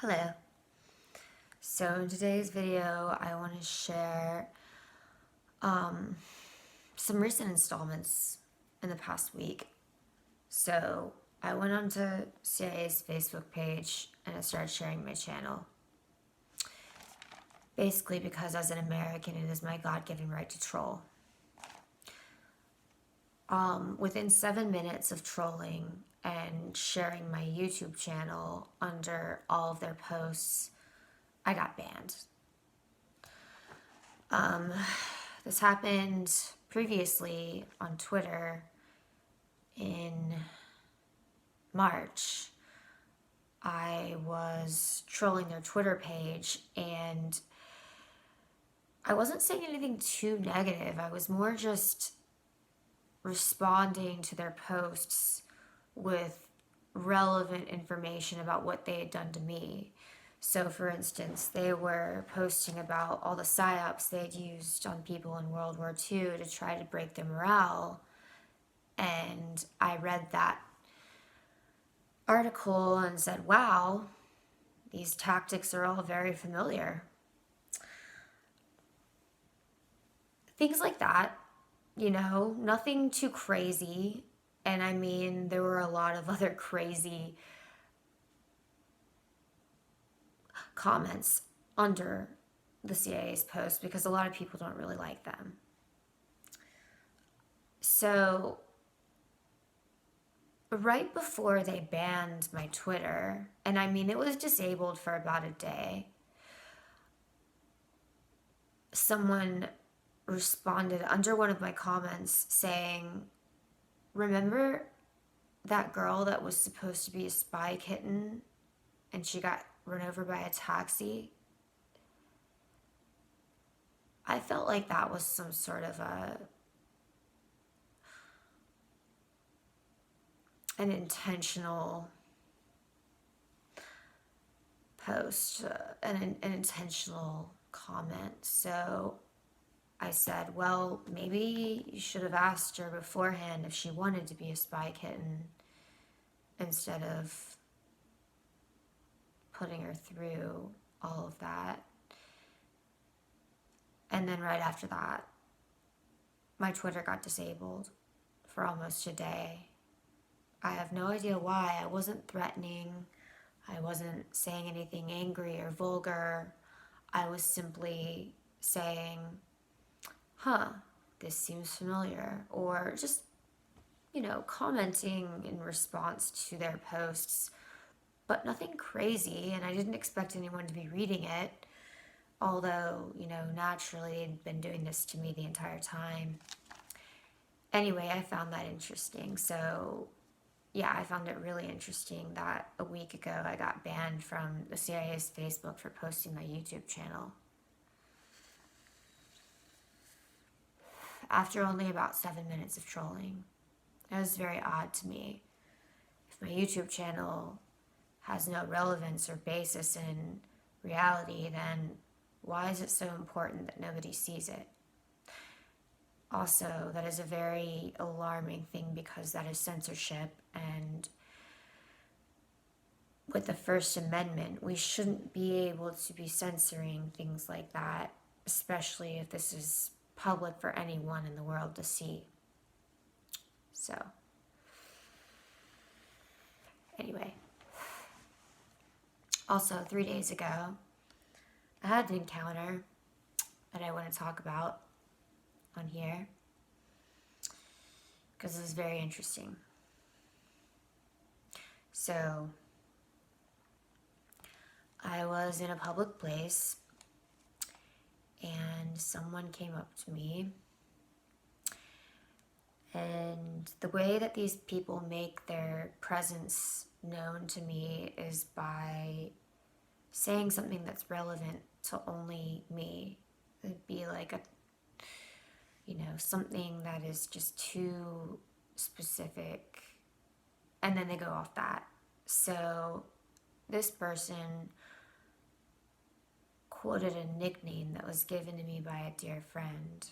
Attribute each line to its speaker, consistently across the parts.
Speaker 1: Hello. So in today's video, I want to share um, some recent installments in the past week. So I went onto CIA's Facebook page and I started sharing my channel. Basically because as an American, it is my God-given right to troll. Within 7 minutes of trolling and sharing my YouTube channel under all of their posts, I got banned. This happened previously on Twitter in March. I was trolling their Twitter page and I wasn't saying anything too negative. I was more just responding to their posts with relevant information about what they had done to me. So, for instance, they were posting about all the psyops they had used on people in World War II to try to break their morale. And I read that article and said, wow, these tactics are all very familiar. Things like that, nothing too crazy. And I mean, there were a lot of other crazy comments under the CIA's post because a lot of people don't really like them. So, right before they banned my Twitter, and I mean, it was disabled for about a day, someone responded under one of my comments saying, remember that girl that was supposed to be a spy kitten and she got run over by a taxi? I felt like that was some sort of an intentional post, an intentional comment. So I said, well, maybe you should have asked her beforehand if she wanted to be a spy kitten instead of putting her through all of that. And then right after that, my Twitter got disabled for almost a day. I have no idea why. I wasn't threatening. I wasn't saying anything angry or vulgar. I was simply saying, this seems familiar. Or just, commenting in response to their posts, but nothing crazy. And I didn't expect anyone to be reading it. Although, naturally they'd been doing this to me the entire time. Anyway, I found that interesting. So, yeah, I found it really interesting that a week ago I got banned from the CIA's Facebook for posting my YouTube channel. After only about 7 minutes of trolling. It was very odd to me. If my YouTube channel has no relevance or basis in reality, then why is it so important that nobody sees it? Also, that is a very alarming thing because that is censorship, and with the First Amendment, we shouldn't be able to be censoring things like that, especially if this is public for anyone in the world to see. So, anyway. Also, 3 days ago, I had an encounter that I want to talk about on here because this is very interesting. So, I was in a public place and someone came up to me, and the way that these people make their presence known to me is by saying something that's relevant to only me. It'd be like something that is just too specific, and then they go off that. So this person quoted a nickname that was given to me by a dear friend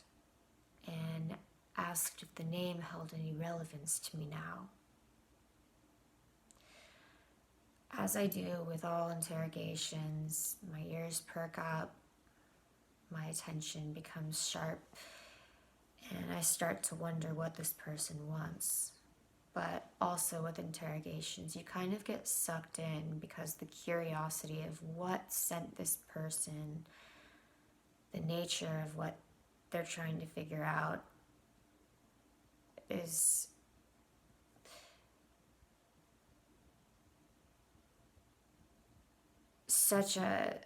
Speaker 1: and asked if the name held any relevance to me now. As I do with all interrogations, my ears perk up, my attention becomes sharp, and I start to wonder what this person wants. But also with interrogations, you kind of get sucked in because the curiosity of what sent this person, the nature of what they're trying to figure out is such an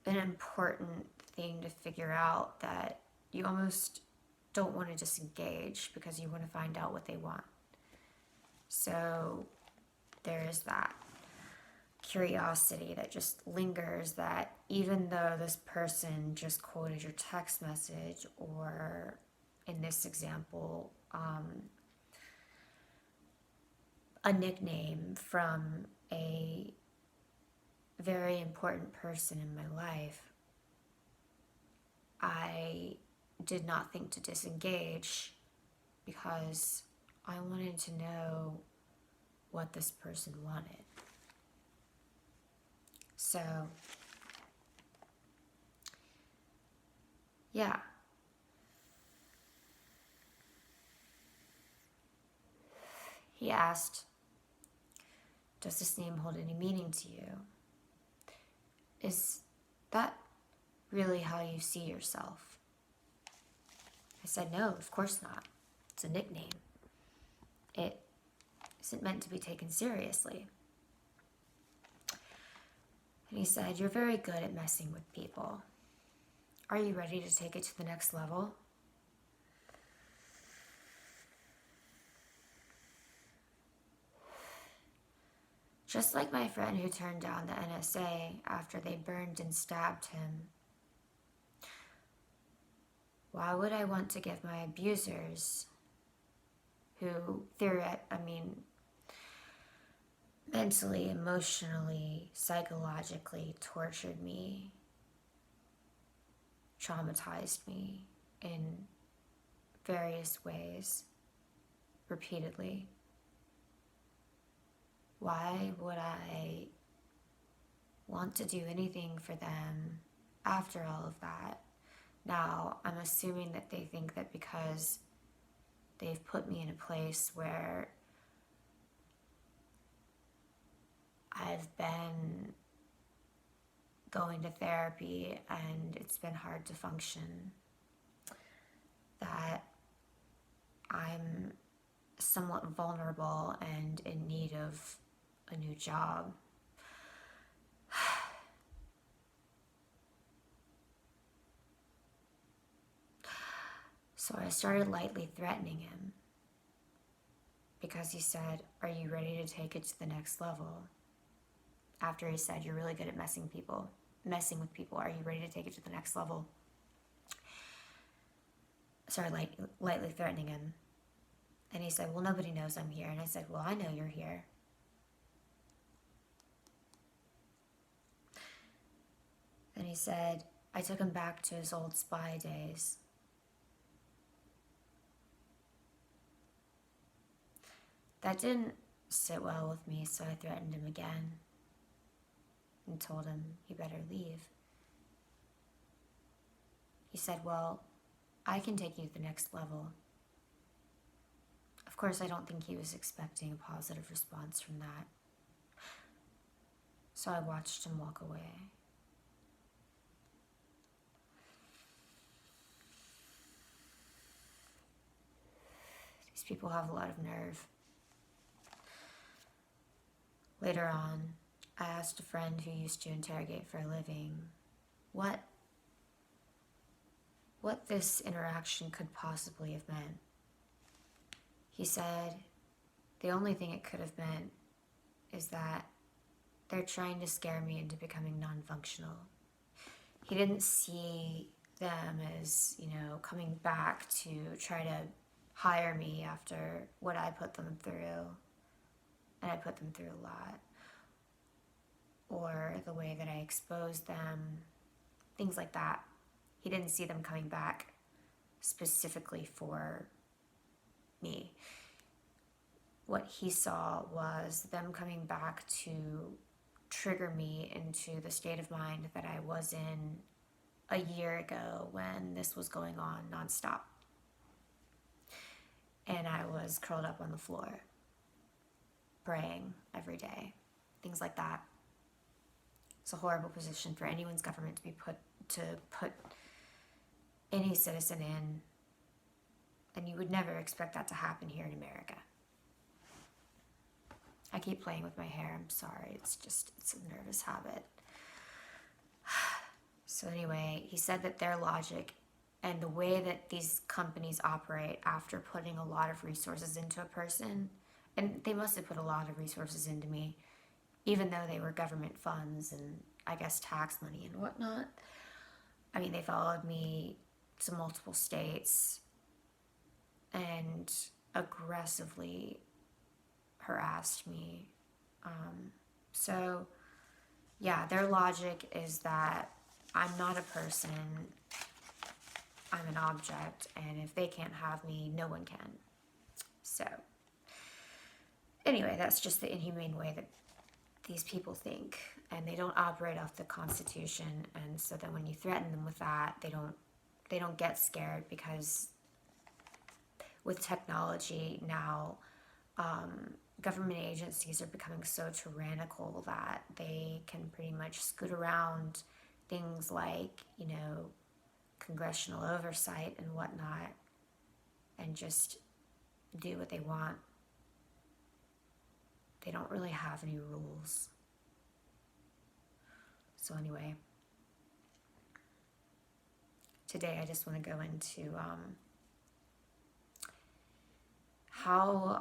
Speaker 1: important thing to figure out that you almost don't want to disengage because you want to find out what they want. So there is that curiosity that just lingers, that even though this person just quoted your text message, or in this example, a nickname from a very important person in my life, I did not think to disengage because I wanted to know what this person wanted. So, yeah. He asked, "Does this name hold any meaning to you? Is that really how you see yourself?" I said, "No, of course not. It's a nickname. It isn't meant to be taken seriously." And he said, "You're very good at messing with people. Are you ready to take it to the next level?" Just like my friend who turned down the NSA after they burned and stabbed him, why would I want to give my abusers, who mentally, emotionally, psychologically tortured me, traumatized me in various ways, repeatedly, why would I want to do anything for them after all of that? Now, I'm assuming that they think that because they've put me in a place where I've been going to therapy and it's been hard to function, that I'm somewhat vulnerable and in need of a new job. So I started lightly threatening him because he said, "Are you ready to take it to the next level?" After he said, "You're really good at messing with people. Are you ready to take it to the next level?" I started lightly threatening him. And he said, "Well, nobody knows I'm here." And I said, "Well, I know you're here." And he said, I took him back to his old spy days. That didn't sit well with me, so I threatened him again and told him he better leave. He said, "Well, I can take you to the next level." Of course, I don't think he was expecting a positive response from that. So I watched him walk away. These people have a lot of nerve. Later on, I asked a friend who used to interrogate for a living what this interaction could possibly have meant. He said the only thing it could have meant is that they're trying to scare me into becoming non-functional. He didn't see them as, coming back to try to hire me after what I put them through. And I put them through a lot. Or the way that I exposed them, things like that. He didn't see them coming back specifically for me. What he saw was them coming back to trigger me into the state of mind that I was in a year ago when this was going on nonstop. And I was curled up on the floor, praying every day, things like that. It's a horrible position for anyone's government to put any citizen in, and you would never expect that to happen here in America. I keep playing with my hair, I'm sorry, it's a nervous habit. So anyway, he said that their logic and the way that these companies operate after putting a lot of resources into a person, and they must have put a lot of resources into me, even though they were government funds and I guess tax money and whatnot. I mean, they followed me to multiple states and aggressively harassed me. So yeah, their logic is that I'm not a person, I'm an object, and if they can't have me, no one can. So anyway, that's just the inhumane way that these people think, and they don't operate off the Constitution. And so then when you threaten them with that, they don't get scared, because with technology now, government agencies are becoming so tyrannical that they can pretty much scoot around things like, congressional oversight and whatnot, and just do what they want. They don't really have any rules. So anyway, today I just want to go into how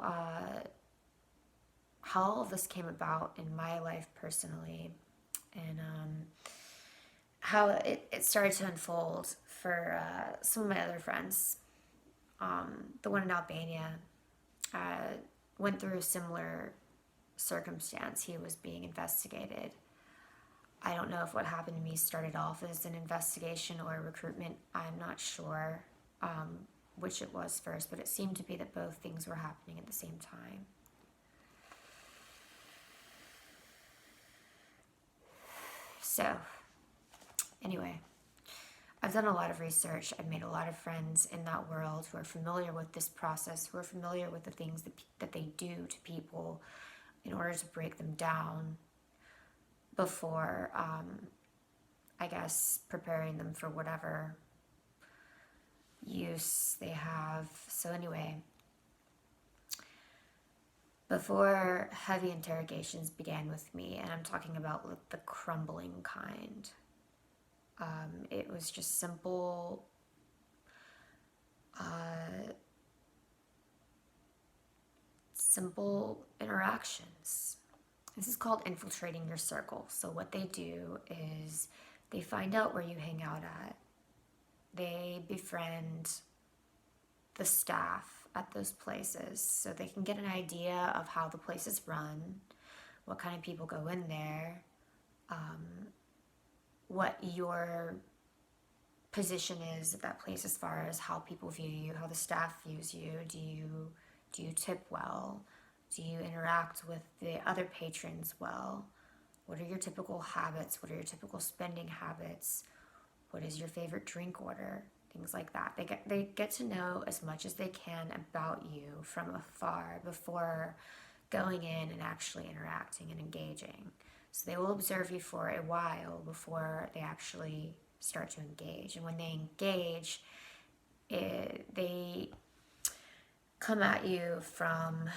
Speaker 1: all of this came about in my life personally, and how it started to unfold for some of my other friends. The one in Albania went through a similar circumstance. He was being investigated. I don't know if what happened to me started off as an investigation or a recruitment. I'm not sure which it was first, but it seemed to be that both things were happening at the same time. So, anyway, I've done a lot of research. I've made a lot of friends in that world who are familiar with this process, who are familiar with the things that they do to people in order to break them down before, I guess, preparing them for whatever use they have. So anyway, before heavy interrogations began with me, and I'm talking about the crumbling kind, it was just simple, simple interactions. This is called infiltrating your circle. So what they do is they find out where you hang out at. They befriend the staff at those places so they can get an idea of how the place is run, what kind of people go in there, what your position is at that place as far as how people view you, how the staff views you. Do you tip well? Do you interact with the other patrons well? What are your typical habits? What are your typical spending habits? What is your favorite drink order? Things like that. They get to know as much as they can about you from afar before going in and actually interacting and engaging. So they will observe you for a while before they actually start to engage. And when they engage, they come at you from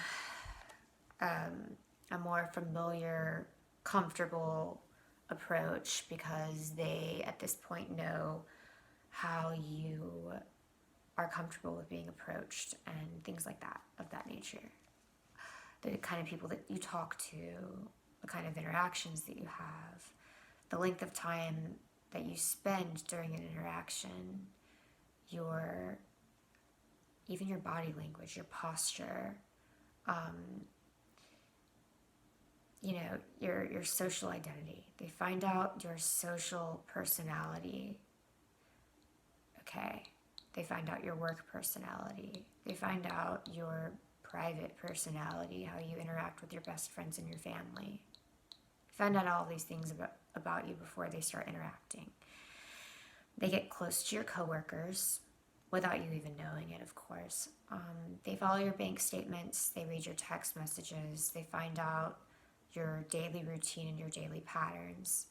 Speaker 1: a more familiar, comfortable approach, because they at this point know how you are comfortable with being approached and things like that, of that nature. The kind of people that you talk to, the kind of interactions that you have, the length of time that you spend during an interaction, even your body language, your posture, your social identity. They find out your social personality. Okay. They find out your work personality. They find out your private personality, how you interact with your best friends and your family. They find out all these things about you before they start interacting. They get close to your coworkers without you even knowing it, of course. They follow your bank statements, they read your text messages, they find out your daily routine and your daily patterns.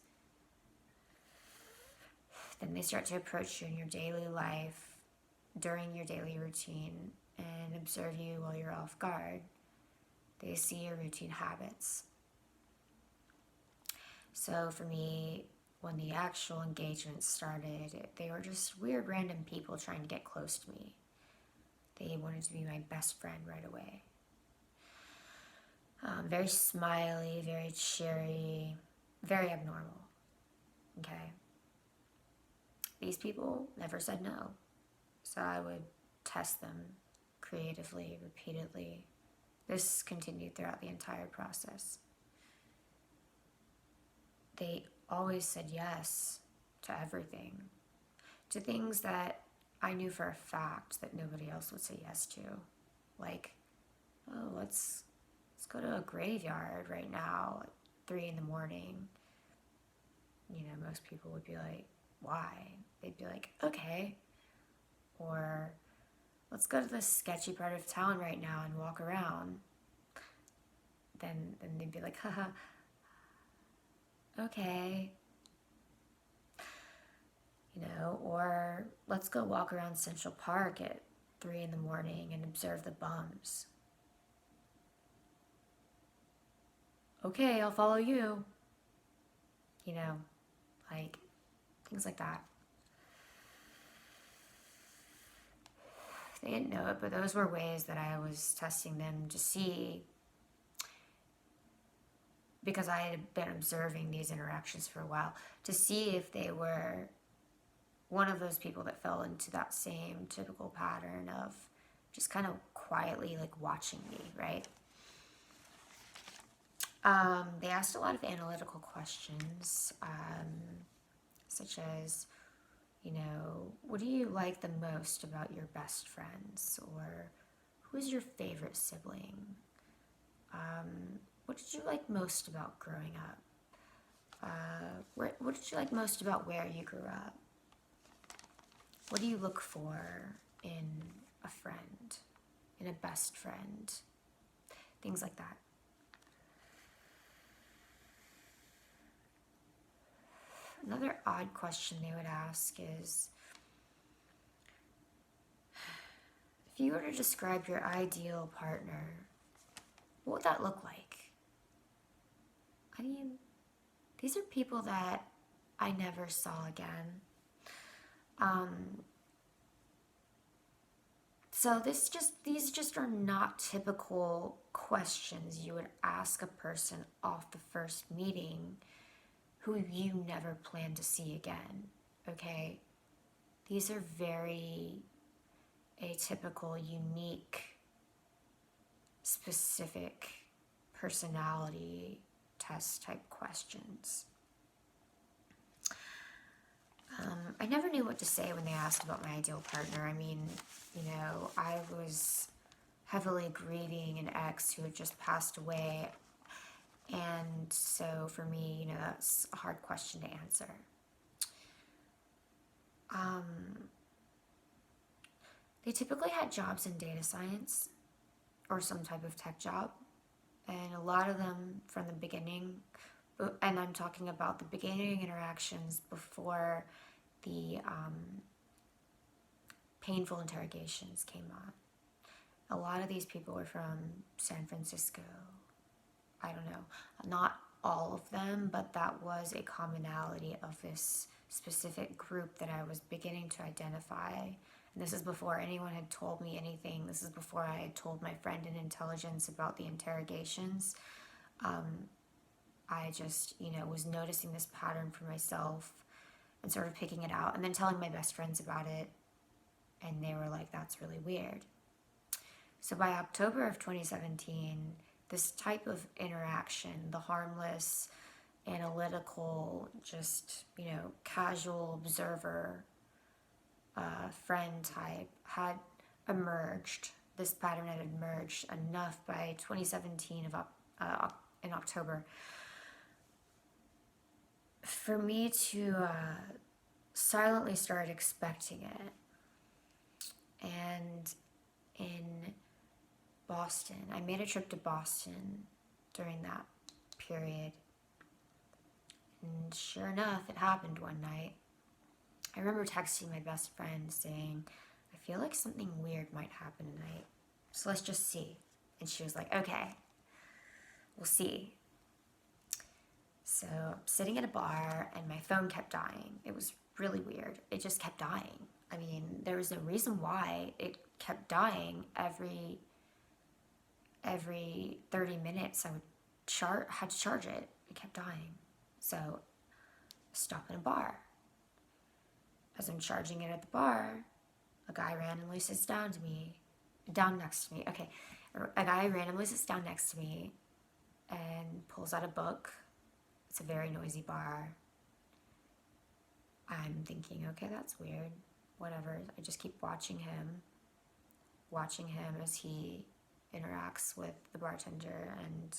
Speaker 1: Then they start to approach you in your daily life, during your daily routine, and observe you while you're off guard. They see your routine habits. So for me, when the actual engagement started, they were just weird random people trying to get close to me. They wanted to be my best friend right away. Very smiley, very cheery, very abnormal. Okay? These people never said no. So I would test them creatively, repeatedly. This continued throughout the entire process. They always said yes to everything, to things that I knew for a fact that nobody else would say yes to. Like, oh, let's go to a graveyard right now at 3 a.m. You know, most people would be like, why? They'd be like, okay. Or let's go to this sketchy part of town right now and walk around. Then they'd be like, haha, okay. You know, or let's go walk around Central Park at 3 a.m. and observe the bums. Okay, I'll follow you. You know, like things like that. They didn't know it, but those were ways that I was testing them to see, because I had been observing these interactions for a while, to see if they were one of those people that fell into that same typical pattern of just kind of quietly like watching me, right? They asked a lot of analytical questions, such as, you know, what do you like the most about your best friends? Or who's your favorite sibling? What did you like most about growing up? What did you like most about where you grew up? What do you look for in a friend, in a best friend? Things like that. Another odd question they would ask is, if you were to describe your ideal partner, what would that look like? I mean, these are people that I never saw again. So these just are not typical questions you would ask a person off the first meeting who you never plan to see again, okay? These are very atypical, unique, specific personality test type questions. I never knew what to say when they asked about my ideal partner. I mean, you know, I was heavily grieving an ex who had just passed away. And so for me, you know, that's a hard question to answer. They typically had jobs in data science or some type of tech job. And a lot of them from the beginning, and I'm talking about the beginning interactions before the painful interrogations came on. A lot of these people were from San Francisco. I don't know, not all of them, but that was a commonality of this specific group that I was beginning to identify. And this is before anyone had told me anything. This is before I had told my friend in intelligence about the interrogations. I just, you know, was noticing this pattern for myself and sort of picking it out and then telling my best friends about it. And they were like, that's really weird. So by October of 2017, this type of interaction, the harmless, analytical, just, you know, casual observer, friend type had emerged. This pattern had emerged enough by 2017 in October for me to silently start expecting it. And in Boston, I made a trip to Boston during that period. And sure enough, it happened one night. I remember texting my best friend saying, I feel like something weird might happen tonight. So let's just see. And she was like, okay, we'll see. So I'm sitting at a bar and my phone kept dying. It was really weird. It just kept dying. I mean, there was no reason why it kept dying. Every 30 minutes I would had to charge it. It kept dying. So stop in a bar. As I'm charging it at the bar, a guy randomly sits down next to me. Okay, a guy randomly sits down next to me and pulls out a book. It's a very noisy bar. I'm thinking, okay, that's weird. Whatever. I just keep watching him as he interacts with the bartender and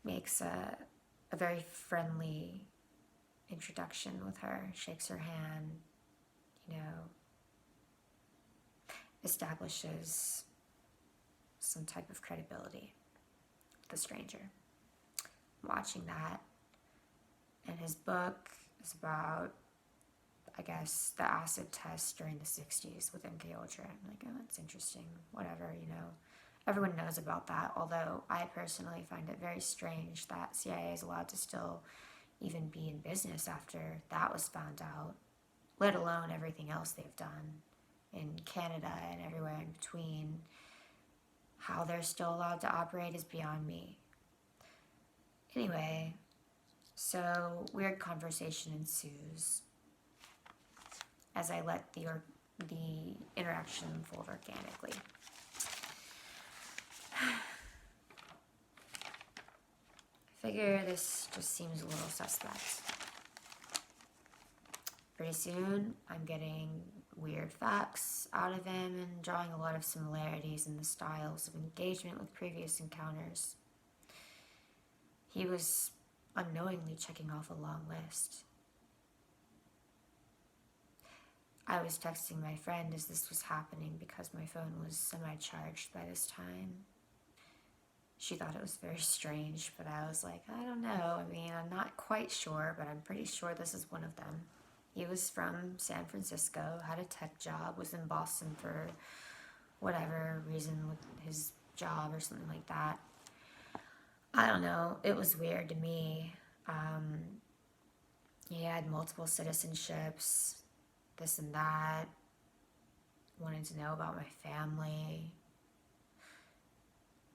Speaker 1: makes a very friendly introduction with her, shakes her hand, establishes some type of credibility with the stranger. I'm watching that, and his book is about, I guess, the acid test during the 60s with MK Ultra. I'm like, oh, that's interesting, whatever, Everyone knows about that, although I personally find it very strange that CIA is allowed to still even be in business after that was found out, let alone everything else they've done in Canada and everywhere in between. How they're still allowed to operate is beyond me. Anyway, so weird conversation ensues as I let the interaction unfold organically. I figure this just seems a little suspect. Pretty soon, I'm getting weird facts out of him and drawing a lot of similarities in the styles of engagement with previous encounters. He was unknowingly checking off a long list. I was texting my friend as this was happening because my phone was semi-charged by this time. She thought it was very strange, but I was like, I don't know. I mean, I'm not quite sure, but I'm pretty sure this is one of them. He was from San Francisco, had a tech job, was in Boston for whatever reason with his job or something like that. I don't know. It was weird to me. He had multiple citizenships, this and that, wanted to know about my family.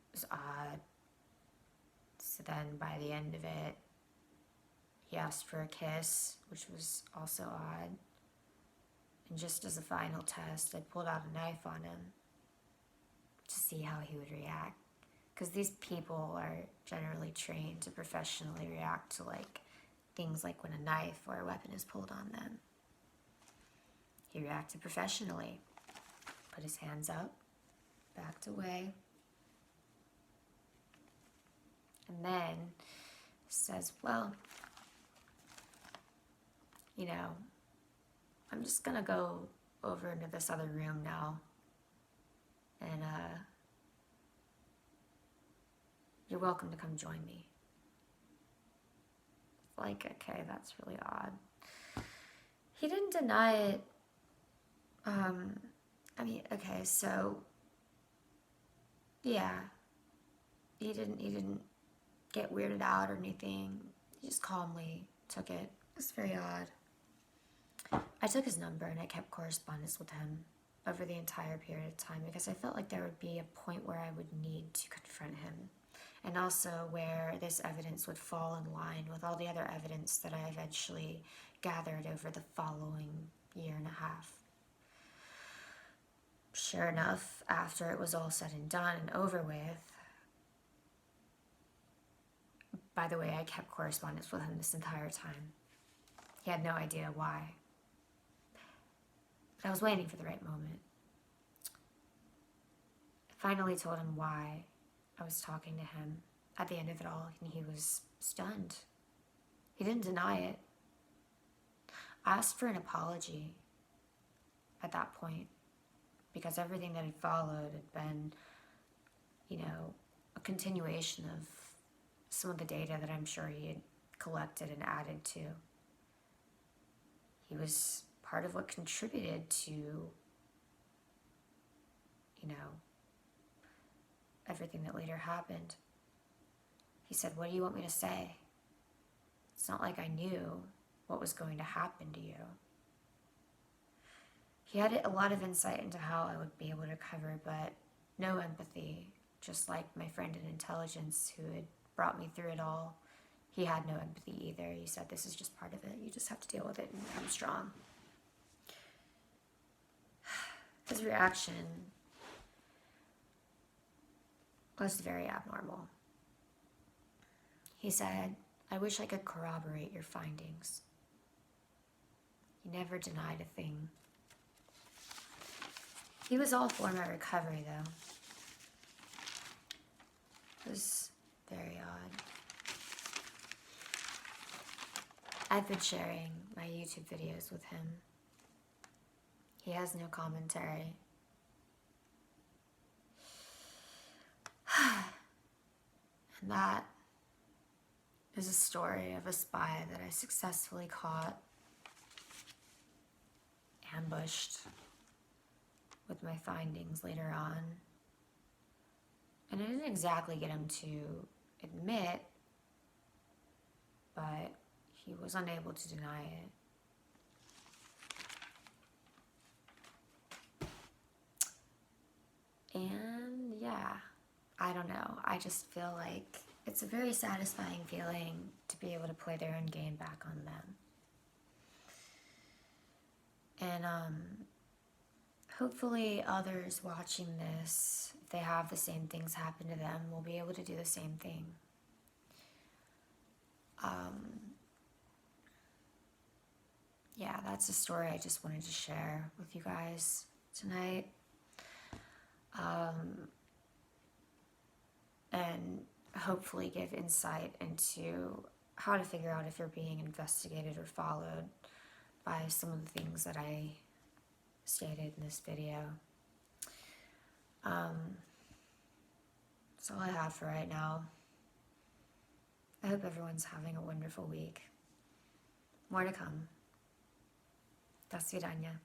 Speaker 1: It was odd. So then by the end of it, he asked for a kiss, which was also odd. And just as a final test, I pulled out a knife on him to see how he would react. Because these people are generally trained to professionally react to things like when a knife or a weapon is pulled on them. He reacted professionally, put his hands up, backed away, and then says, well, I'm just gonna go over into this other room now, and you're welcome to come join me. It's like, okay, that's really odd. He didn't deny it. Okay, so yeah, he didn't get weirded out or anything. He just calmly took it. It was very odd. I took his number and I kept correspondence with him over the entire period of time because I felt like there would be a point where I would need to confront him, and also where this evidence would fall in line with all the other evidence that I eventually gathered over the following year and a half. Sure enough, after it was all said and done and over with, by the way, I kept correspondence with him this entire time. He had no idea why. But I was waiting for the right moment. I finally told him why I was talking to him at the end of it all, and he was stunned. He didn't deny it. I asked for an apology at that point because everything that had followed had been, a continuation of some of the data that I'm sure he had collected and added to. He was part of what contributed to, everything that later happened. He said, "What do you want me to say? It's not like I knew what was going to happen to you." He had a lot of insight into how I would be able to recover, but no empathy, just like my friend in intelligence who had brought me through it all. He had no empathy either. He said, "This is just part of it. You just have to deal with it and become strong." His reaction was very abnormal. He said, "I wish I could corroborate your findings." He never denied a thing. He was all for my recovery, though. It was very odd. I've been sharing my YouTube videos with him. He has no commentary. And that is a story of a spy that I successfully caught, ambushed with my findings later on. And I didn't exactly get him to admit, but he was unable to deny it. And yeah, I don't know. I just feel like it's a very satisfying feeling to be able to play their own game back on them. And hopefully others watching this, if they have the same things happen to them, will be able to do the same thing. Yeah, that's a story I just wanted to share with you guys tonight. And hopefully give insight into how to figure out if you're being investigated or followed by some of the things that I stated in this video. That's all I have for right now. I hope everyone's having a wonderful week. More to come. До свидания.